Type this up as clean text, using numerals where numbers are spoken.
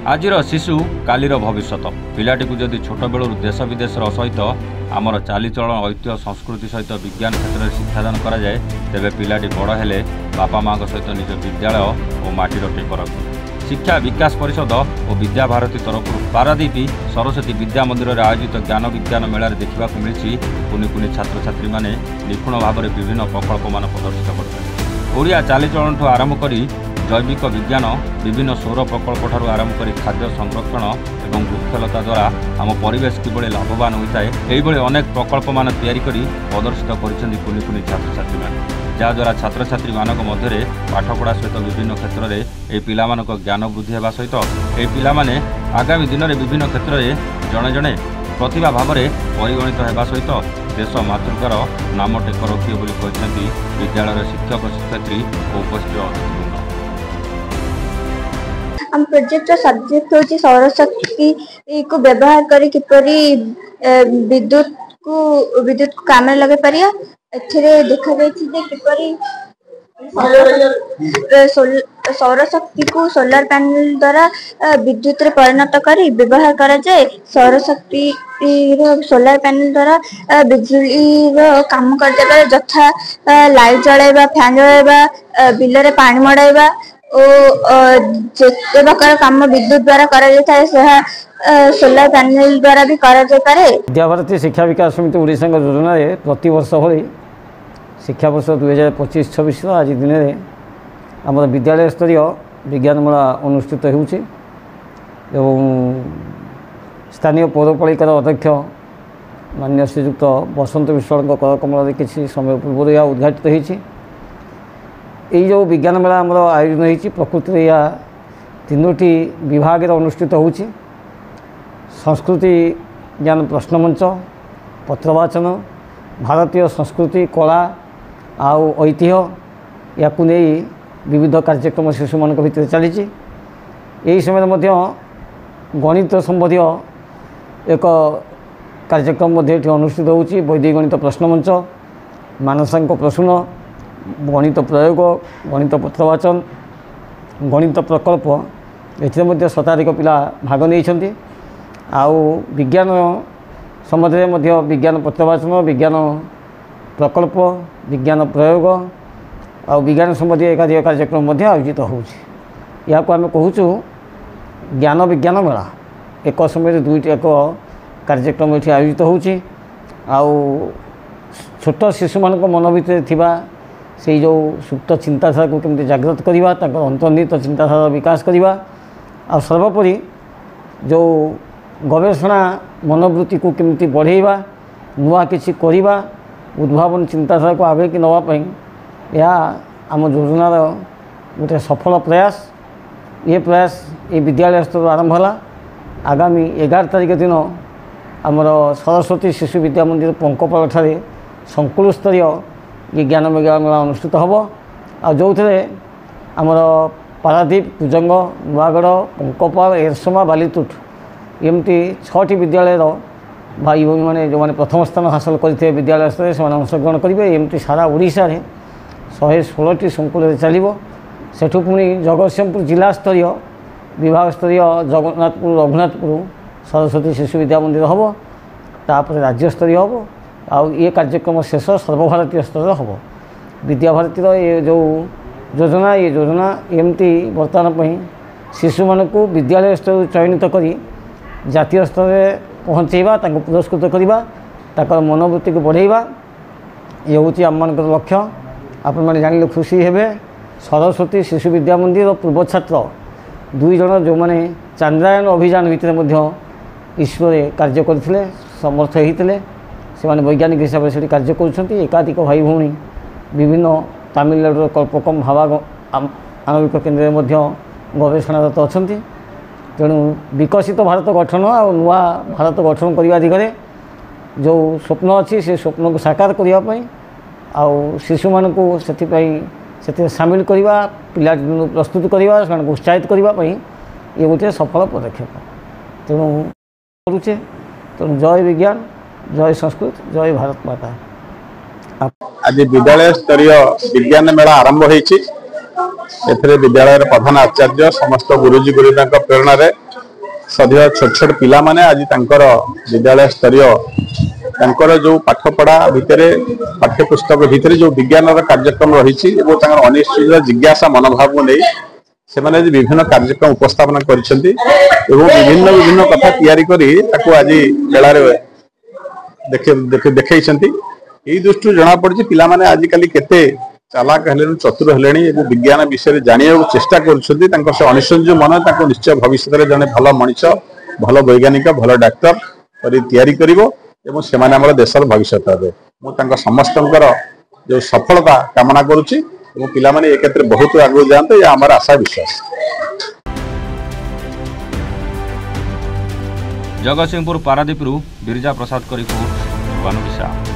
आजिर शिशु कालीर भविष्यत पिलाटी को जदि छोट बेलू देश विदेश सहित आमर चालीचलन ऐतिह्य संस्कृति सहित विज्ञान क्षेत्र में शिक्षादान कराए तेरे पिलाटी बड़ हेले बापा माँ सहित निज विद्यालय और माटीर टेक रखु। शिक्षा विकास परिषद और विद्या भारती तरफ पारादीप सरस्वती विद्या मंदिर में आयोजित ज्ञान विज्ञान मेला देखा मिली कुनि कुनि छात्र छात्री मैंने निपुण भाव में विभिन्न प्रकल्प मान प्रदर्शित करते। ओडिया चालीचलन आरंभ कर जैविक विज्ञान विभिन्न सौर प्रकल्प ठारू आरंभ कर खाद्य संरक्षण और वृक्षलता द्वारा आम परिवेश किभली लाभवान होता है यही अनेक प्रकल्प मान तैयारी करी प्रदर्शित करिसेंती कुनि कुनि छात्र छात्री मैंने जहाँद्वारा छात्र छात्री मानक मध्य पाठपढ़ा सहित विभिन्न क्षेत्र में यह पिलामानक ज्ञान वृद्धि होगा सहित यह पिलामाने आगामी दिन में विभिन्न क्षेत्र में जड़े जड़े प्रतिभा भाव में परिगणित होगा सहित देश मातृकार नाम टेक रखिए बोली कहते विद्यालय शिक्षक शिक्षयित्री और उपस्थित हम प्रोजेक्ट सब्जेक्ट होची सौर शक्ति को व्यवहार करी किपरि विद्युत को काम लगे परिया एथिरे देखा जायछि जे किपरि सौर शक्ति को सोलर पैनल द्वारा विद्युत रे परिणत करी व्यवहार करा जाए। सौर शक्ति सोलर पैनल द्वारा बिजली काम कर जथा लाइट जलाइबा फैन जलाइबा बिल रे पानी मड़ाइबा जिते प्रकार काम विद्युत द्वारा करा सोलर पैनल द्वारा भी करा विद्या भारती शिक्षा विकास समिति ओडिशा योजना प्रति वर्ष भली शिक्षा वर्ष 2025-26 आज दिन में आम विद्यालय स्तरीय विज्ञान मेला अनुष्ठित होउछि एवं स्थानीय पौरपालिकार अध्यक्ष माननीय श्रीयुक्त बसंत विश्वाल करकमल किसी समय पूर्व यह उद्घाटित होइछि। यही जो विज्ञान मेला आमर आयोजन होइछि प्रकृति या तीनोटी विभाग अनुष्ठित होउछि संस्कृति ज्ञान प्रश्न मंच पत्रवाचन भारतीय संस्कृति कला आउ ऐतिह्य या विविध कार्यक्रम शिशु मान भर चली यही समय गणित संबंधी एक कार्यक्रम अनुष्ठित होउछि वैदिक गणित प्रश्न मंच मानसांक प्रसून गणित प्रयोग गणित पत्रवाचन गणित प्रकल्प एथिरे शताधिक पिला भाग नहीं आउ विज्ञान संबंधी विज्ञान पत्रवाचन विज्ञान प्रकल्प विज्ञान प्रयोग आ विज्ञान संबंधी एकाधिक कार्यक्रम आयोजित होउछि। या आम कहूँ ज्ञान विज्ञान मेला एक समय दुईटी एक कार्यक्रम ये आयोजित होउछि आउ छोट शिशु मान मन भीतर थिबा से जो सुप्त चिंताधारा को केमती जागृत करवा अंतर्निहित चिंताधारा विकास करवा आ सर्वोपरि जो गवेषणा मनोवृत्ति को केमती बढ़ेवा नुआ किछि करवा उद्भावन चिंताधारा को आगे की नवाई यह आम योजनार गोटे सफल प्रयास। ये प्रयास ये विद्यालय स्तर आरंभ है आगामी 11 तारिख दिन आमर सरस्वती शिशु विद्या मंदिर पंकपाल ठारे संकुल स्तरीय ये ज्ञान विज्ञान मेला अनुष्ठित हम आ जो आमर पारादीप कुजंग नुआगढ़ पंकपाल एरसमा बालीतुट एमती 6टी विद्यालय भाई भूमि मैंने जो मैंने प्रथम स्थान हासिल करते विद्यालय स्तर से अंशग्रहण करेंगे एमती सारा ओडिशा रे 116टी संकुल चलो सेठू पुणी जगतसिंहपुर जिला स्तरीय विभाग स्तरीय जगन्नाथपुर रघुनाथपुर सरस्वती शिशु विद्या मंदिर हम तापर राज्य स्तरीय हम आउ ये कार्यक्रम शेष सर्वभारतीय स्तर हम विद्या भारती ये जो योजना एमती बर्तमान शिशु मान को विद्यालय स्तर चयनित करी जातीय स्तर में पहुँचेवा पुरस्कृत करवा मनोवृत्ति को बढ़ेवा ये हूँ आम मान लक्ष्य। आपण मैंने जान खुशी हेबे सरस्वती शिशु विद्या मंदिर पूर्व छात्र 2 जन जो मैंने चंद्रायन अभियान भितर ईश्वर कार्य करते समर्थ होते से वैज्ञानिक हिसाब से कार्य कर एकाधिक भाई भौणी विभिन्न तमिलनाडु कल्पकम भावा आणविक केन्द्र में गवेषणारत अच्छा तेणु विकसित भारत गठन और नुआ भारत गठन करने दिगरे जो स्वप्न अच्छी से स्वप्न को साकार करने आउ शिशु मान को से सामिल करवा पिला प्रस्तुत करवा से उत्साहित करने ये गोटे सफल पदक्षेप तेणु करुचे तेणु जय विज्ञान जय संस्कृत जय भारत माता। आज विद्यालय स्तरीय विज्ञान मेला आरंभ होइछि। एथिरे विद्यालय प्रधान आचार्य समस्त गुरुजी गुरुदान प्रेरणा सधिक छोट छोट पिला माने आज तांकर विद्यालय स्तरीय तांकर जो पाठपढ़ा भितर पाठ्यपुस्तक भितर जो विज्ञान कार्यक्रम रही अनिश्चित जिज्ञासा मनोभाव को नहीं से माने विभिन्न कार्यक्रम उपस्थापन करिसेंती एवं विभिन्न विभिन्न कथा तैयारी करी ताको आज मेला देखैछंती। एई दृष्टि जना पड़छि पिला माने आज काली केते चालाक हेलेन चतुर हेलेनी एवं विज्ञान विषय जानिया चेष्टा करुछंती तांको से अनिसंज मन ताको निश्चय भविष्य रे जने भल मनीष भल वैज्ञानिक भल डाक्टर करी तैयारी करिवो एवं से माने हमर देशर भविष्य हेबे। मु तांको समस्तंकर जो सफलता कामना करुछि एवं पिला माने ए क्षेत्र बहुत आगु जानते या हमर आशा विश्वास। जगतसिंहपुर पारादीपरू बिरजा प्रसाद रिपोर्ट।